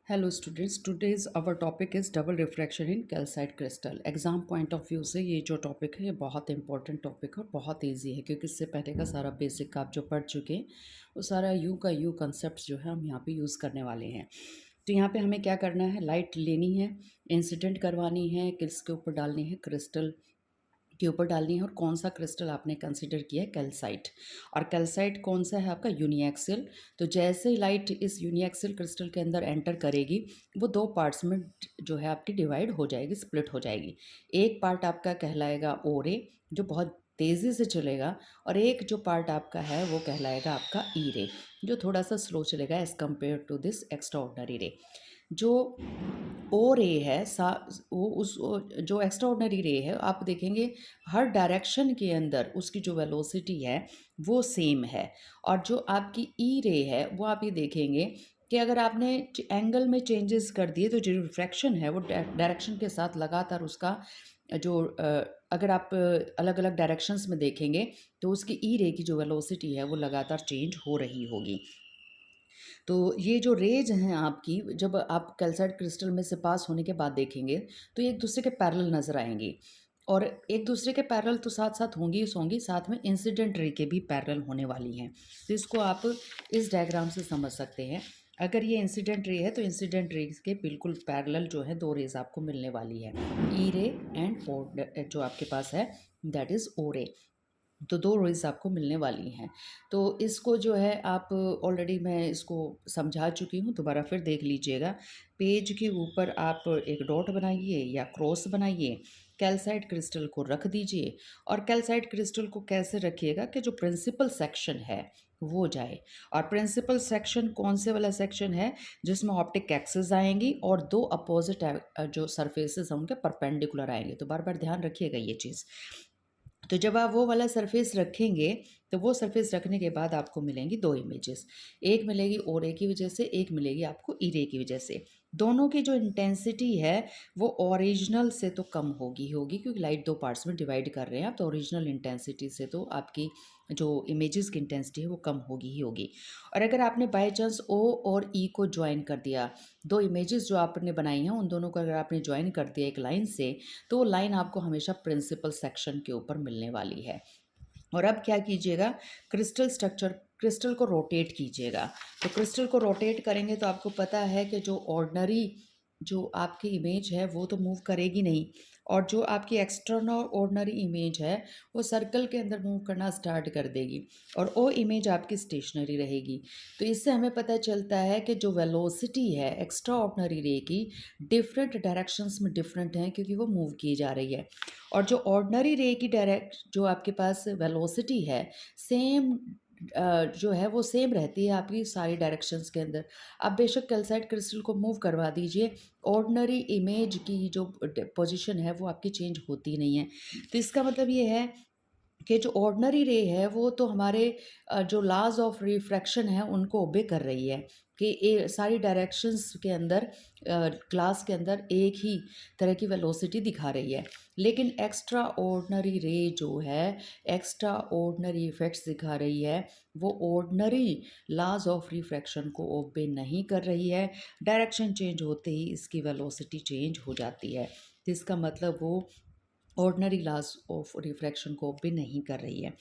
Hello students, today's our topic is double refraction in calcite crystal. Exam point of view से ये जो topic है ये बहुत इंपॉर्टेंट टॉपिक है और बहुत इजी है, क्योंकि इससे पहले का सारा बेसिक आप जो पढ़ चुके हैं वो सारा यू का यू कंसेप्ट जो है हम यहाँ पे यूज़ करने वाले हैं। तो यहाँ पे हमें क्या करना है, लाइट लेनी है, इंसिडेंट करवानी है, किसके ऊपर डालनी है, क्रिस्टल के ऊपर डालनी है। और कौन सा क्रिस्टल आपने कंसिडर किया है, कैल्साइट। और कैल्साइट कौन सा है आपका, यूनिएक्सियल। तो जैसे ही लाइट इस यूनिएक्सियल क्रिस्टल के अंदर एंटर करेगी वो दो पार्ट्स में जो है आपकी डिवाइड हो जाएगी, स्प्लिट हो जाएगी। एक पार्ट आपका कहलाएगा ओ रे, जो बहुत तेज़ी से चलेगा, और एक जो पार्ट आपका है वो कहलाएगा आपका ई रे, जो थोड़ा सा स्लो चलेगा as compare to this extra ordinary ray. जो ओ रे है वो जो एक्स्ट्रा ऑर्डिनरी रे है, आप देखेंगे हर डायरेक्शन के अंदर उसकी जो वेलोसिटी है वो सेम है। और जो आपकी ई रे है वो आप ये देखेंगे कि अगर आपने एंगल में चेंजेस कर दिए तो जो रिफ्रैक्शन है वो डायरेक्शन के साथ लगातार उसका जो अगर आप अलग अलग डायरेक्शंस में देखेंगे तो उसकी ई रे की जो वेलोसिटी है वो लगातार चेंज हो रही होगी। तो ये जो रेज हैं आपकी, जब आप कैल्साइट क्रिस्टल में से पास होने के बाद देखेंगे तो ये एक दूसरे के पैरेलल नज़र आएंगी। और एक दूसरे के पैरेलल तो साथ साथ होंगी ही होंगी, साथ में इंसिडेंट रे के भी पैरेलल होने वाली हैं। तो इसको आप इस डायग्राम से समझ सकते हैं। अगर ये इंसिडेंट रे है तो इंसिडेंट रे के बिल्कुल पैरेलल जो है दो रेज आपको मिलने वाली है, ई रे एंड ओ, जो आपके पास है दैट इज़ ओ रे। तो दो रेज़ आपको मिलने वाली हैं। तो इसको जो है आप ऑलरेडी मैं इसको समझा चुकी हूँ, दोबारा फिर देख लीजिएगा। पेज के ऊपर आप एक डॉट बनाइए या क्रॉस बनाइए, कैल्साइट क्रिस्टल को रख दीजिए। और कैल्साइट क्रिस्टल को कैसे रखिएगा कि जो प्रिंसिपल सेक्शन है वो जाए। और प्रिंसिपल सेक्शन कौन से वाला सेक्शन है, जिसमें ऑप्टिक एक्सिस आएंगी और दो अपोजिट जो सरफेसेस हैं उनके परपेंडिकुलर आएंगे। तो बार बार ध्यान रखिएगा ये चीज़। तो जब आप वो वाला सरफेस रखेंगे तो वो सरफेस रखने के बाद आपको मिलेंगी दो इमेजेस, एक मिलेगी ओ रे की वजह से, एक मिलेगी आपको ई रे की वजह से। दोनों की जो इंटेंसिटी है वो ओरिजिनल से तो कम होगी, क्योंकि लाइट दो पार्ट्स में डिवाइड कर रहे हैं आप, तो ओरिजिनल इंटेंसिटी से तो आपकी जो इमेजेस की इंटेंसिटी है वो कम होगी ही होगी। और अगर आपने बाय चांस ओ और ई को ज्वाइन कर दिया, दो इमेजेस जो आपने बनाई हैं उन दोनों को अगर आपने ज्वाइन कर दिया एक लाइन से, तो वो लाइन आपको हमेशा प्रिंसिपल सेक्शन के ऊपर मिलने वाली है। और अब क्या कीजिएगा, क्रिस्टल को रोटेट कीजिएगा। तो क्रिस्टल को रोटेट करेंगे तो आपको पता है कि जो ऑर्डिनरी जो आपकी इमेज है वो तो मूव करेगी नहीं, और जो आपकी एक्सटर्नल ऑर्डिनरी इमेज है वो सर्कल के अंदर मूव करना स्टार्ट कर देगी, और वो इमेज आपकी स्टेशनरी रहेगी। तो इससे हमें पता चलता है कि जो वेलोसिटी है एक्स्ट्रा ऑर्डिनरी रे की डिफरेंट डायरेक्शंस में डिफरेंट है, क्योंकि वो मूव की जा रही है। और जो ऑर्डिनरी रे की डायरेक्ट जो आपके पास वेलोसिटी है सेम जो है वो सेम रहती है आपकी सारी डायरेक्शंस के अंदर। आप बेशक कैल्साइट क्रिस्टल को मूव करवा दीजिए, ऑर्डिनरी इमेज की जो पोजीशन है वो आपकी चेंज होती नहीं है। तो इसका मतलब ये है कि जो ऑर्डिनरी रे है वो तो हमारे जो लॉज ऑफ रिफ्रैक्शन है उनको ओबे कर रही है, कि सारी डायरेक्शंस के अंदर क्लास के अंदर एक ही तरह की वेलोसिटी दिखा रही है। लेकिन एक्स्ट्रा ऑर्डिनरी रे जो है, एक्स्ट्रा ऑर्डिनरी इफेक्ट्स दिखा रही है, वो ऑर्डिनरी लॉज ऑफ रिफ्रैक्शन को ओबे नहीं कर रही है। डायरेक्शन चेंज होते ही इसकी वेलोसिटी चेंज हो जाती है। तो इसका मतलब वो ऑर्डिनरी लॉज ऑफ रिफ्रैक्शन को भी नहीं कर रही है।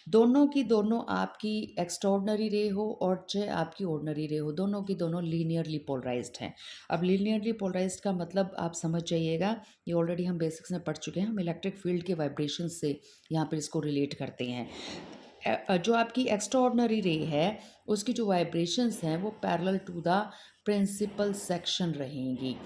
दोनों की दोनों आपकी एक्स्ट्राऑर्डिनरी रे हो और चाहे आपकी ऑर्डिनरी रे हो, दोनों की दोनों लीनियरली पोलराइज्ड हैं। अब लीनियरली पोलराइज्ड का मतलब आप समझ जाइएगा, ये ऑलरेडी हम बेसिक्स में पढ़ चुके हैं, हम इलेक्ट्रिक फील्ड के वाइब्रेशन से यहाँ पर इसको रिलेट करते हैं। जो आपकी एक्स्ट्राऑर्डिनरी रे है उसकी जो वाइब्रेशंस हैं वो parallel to the principal section रहेंगी,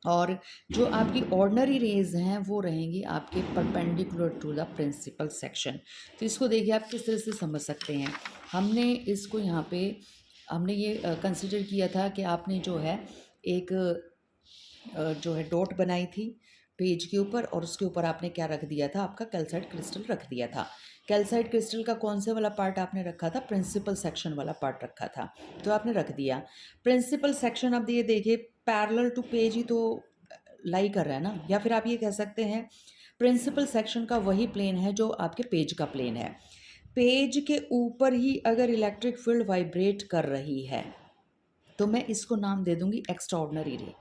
और जो आपकी ऑर्डिनरी रेज हैं वो रहेंगी आपके perpendicular to the principal section. तो इसको देखिए आप किस तरह से समझ सकते हैं। हमने इसको यहाँ पे हमने ये कंसिडर किया था कि आपने जो है एक जो है डॉट बनाई थी पेज के ऊपर, और उसके ऊपर आपने क्या रख दिया था, आपका कैल्साइट क्रिस्टल रख दिया था। कैल्साइट क्रिस्टल का कौन से वाला पार्ट आपने रखा था, प्रिंसिपल सेक्शन वाला पार्ट रखा था, तो आपने रख दिया प्रिंसिपल सेक्शन। अब ये देखिए पैरेलल टू पेज ही तो लाई कर रहा है ना, या फिर आप ये कह सकते हैं प्रिंसिपल सेक्शन का वही प्लेन है जो आपके पेज का प्लेन है। पेज के ऊपर ही अगर इलेक्ट्रिक फील्ड वाइब्रेट कर रही है तो मैं इसको नाम दे दूंगी एक्स्ट्रा ऑर्डिनरी रे।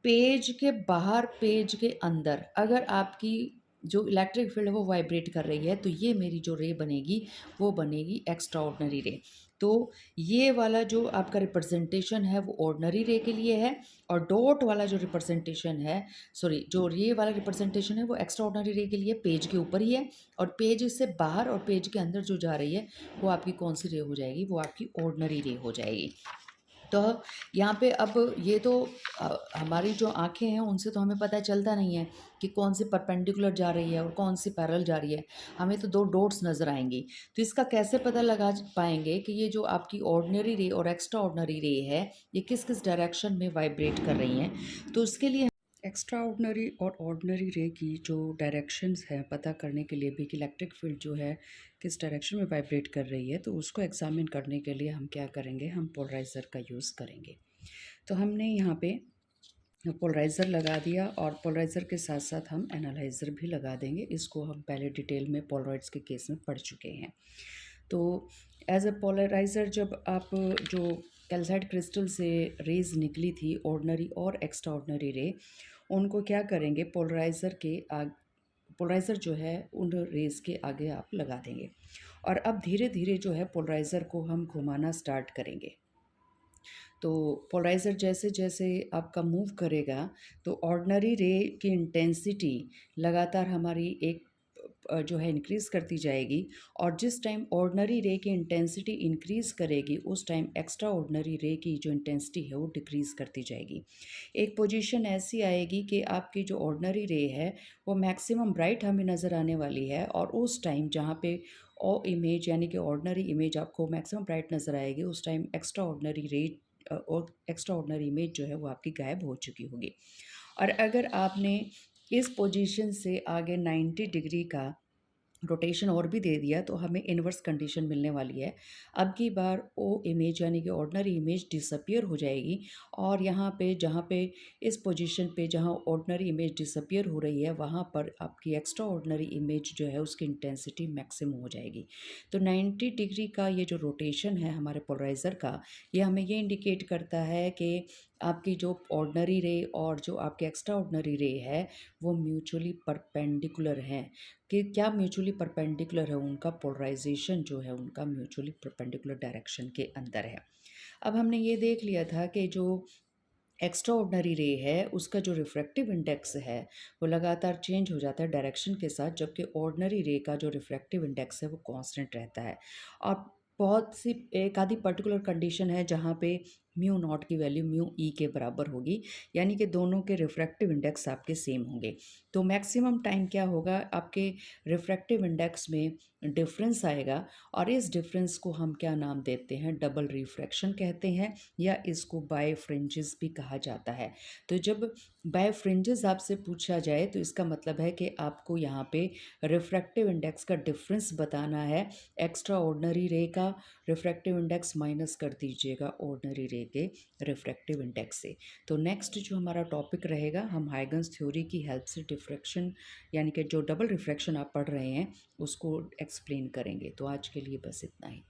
पेज के बाहर, पेज के अंदर अगर आपकी जो इलेक्ट्रिक फील्ड है वो वाइब्रेट कर रही है, तो ये मेरी जो रे बनेगी वो बनेगी एक्स्ट्रा ऑर्डिनरी रे। तो ये वाला जो आपका रिप्रेजेंटेशन है वो ऑर्डिनरी रे के लिए है, और डॉट वाला जो रिप्रेजेंटेशन है, सॉरी, जो ये वाला रिप्रेजेंटेशन है वो एक्स्ट्रा ऑर्डिनरी रे के लिए पेज के ऊपर ही है, और पेज से बाहर और पेज के अंदर जो जा रही है वो आपकी कौन सी रे हो जाएगी, वो आपकी ऑर्डिनरी रे हो जाएगी। तो यहाँ पे अब ये तो हमारी जो आँखें हैं उनसे तो हमें पता चलता नहीं है कि कौन सी परपेंडिकुलर जा रही है और कौन सी पैरेलल जा रही है। हमें तो 2 डॉट्स नज़र आएँगी। तो इसका कैसे पता लगा पाएँगे कि ये जो आपकी ऑर्डिनरी रे और एक्स्ट्रा ऑर्डिनरी रे है, ये किस-किस डायरेक्शन में वाइब्रेट कर रही हैं। तो उसके लिए एक्स्ट्रा ऑर्डिनरी और ऑर्डिनरी रे की जो डायरेक्शंस हैं पता करने के लिए भी कि इलेक्ट्रिक फील्ड जो है किस डायरेक्शन में वाइब्रेट कर रही है, तो उसको एग्जामिन करने के लिए हम क्या करेंगे, हम पोलराइज़र का यूज़ करेंगे। तो हमने यहाँ पे पोलराइज़र लगा दिया, और पोलराइज़र के साथ साथ हम एनालाइज़र भी लगा देंगे। इसको हम पहले डिटेल में पोलराइड्स के केस में पढ़ चुके हैं। तो एज अ पोलराइज़र, जब आप जो कैल्साइट क्रिस्टल से रेज़ निकली थी ऑर्डिनरी और एक्स्ट्रा ऑर्डिनरी रे, उनको क्या करेंगे, पोलराइज़र जो है उन रेज़ के आगे आप लगा देंगे, और अब धीरे धीरे जो है पोलराइज़र को हम घुमाना स्टार्ट करेंगे। तो पोलराइज़र जैसे जैसे आपका मूव करेगा, तो ऑर्डिनरी रे की इंटेंसिटी लगातार हमारी जो है इंक्रीज़ करती जाएगी, और जिस टाइम ऑर्डिनरी रे की इंटेंसिटी इंक्रीज़ करेगी उस टाइम एक्स्ट्रा ऑर्डिनरी रे की जो इंटेंसिटी है वो डिक्रीज़ करती जाएगी। एक पोजीशन ऐसी आएगी कि आपकी जो ऑर्डिनरी रे है वो मैक्सिमम ब्राइट हमें नज़र आने वाली है, और उस टाइम जहाँ पे ओ इमेज यानी कि ऑर्डिनरी इमेज आपको मैक्सिमम ब्राइट नज़र आएगी, उस टाइम एक्स्ट्रा ऑर्डिनरी रे और एक्स्ट्रा ऑर्डिनरी इमेज जो है वो आपकी गायब हो चुकी होगी। और अगर आपने इस पोजीशन से आगे 90 डिग्री का रोटेशन और भी दे दिया, तो हमें इन्वर्स कंडीशन मिलने वाली है। अब की बार ओ इमेज यानी कि ऑर्डिनरी इमेज डिसअपियर हो जाएगी, और यहाँ पे जहाँ पे इस पोजीशन पे जहाँ ऑर्डिनरी इमेज डिसअपियर हो रही है वहाँ पर आपकी एक्स्ट्रा ऑर्डिनरी इमेज जो है उसकी इंटेंसिटी मैक्सिमम हो जाएगी। तो 90 डिग्री का ये जो रोटेशन है हमारे पोलराइज़र का, ये हमें ये इंडिकेट करता है कि आपकी जो ऑर्डिनरी रे और जो आपकी एक्स्ट्रा ऑर्डिनरी रे है वो म्यूचुअली परपेंडिकुलर हैं। कि क्या म्यूचुअली परपेंडिकुलर है, उनका पोलराइजेशन जो है उनका म्यूचुअली परपेंडिकुलर डायरेक्शन के अंदर है। अब हमने ये देख लिया था कि जो एक्स्ट्रा ऑर्डिनरी रे है उसका जो रिफ्रैक्टिव इंडेक्स है वो लगातार चेंज हो जाता है डायरेक्शन के साथ, जबकि ऑर्डिनरी रे का जो रिफ्रैक्टिव इंडेक्स है वो कांस्टेंट रहता है। और बहुत सी एक आधी पर्टिकुलर कंडीशन है जहाँ पे म्यू नॉट की वैल्यू म्यू ई के बराबर होगी, यानी कि दोनों के रिफ्रैक्टिव इंडेक्स आपके सेम होंगे। तो मैक्सिमम टाइम क्या होगा, आपके रिफ्रैक्टिव इंडेक्स में डिफरेंस आएगा, और इस डिफरेंस को हम क्या नाम देते हैं, डबल रिफ्रैक्शन कहते हैं, या इसको बाय फ्रिंजेस भी कहा जाता है। तो जब बाय फ्रिंजेस आपसे पूछा जाए तो इसका मतलब है कि आपको यहाँ पे रिफ्रैक्टिव इंडेक्स का डिफरेंस बताना है। एक्स्ट्रा ऑर्डिनरी रे का रिफ्रैक्टिव इंडेक्स माइनस कर दीजिएगा ऑर्डिनरी रे के रिफ्रैक्टिव इंडेक्स से। तो नेक्स्ट जो हमारा टॉपिक रहेगा, हम हाइगन्स थ्योरी की हेल्प से डिफ्रैक्शन यानी कि जो डबल रिफ्रैक्शन आप पढ़ रहे हैं उसको एक्सप्लेन करेंगे। तो आज के लिए बस इतना ही।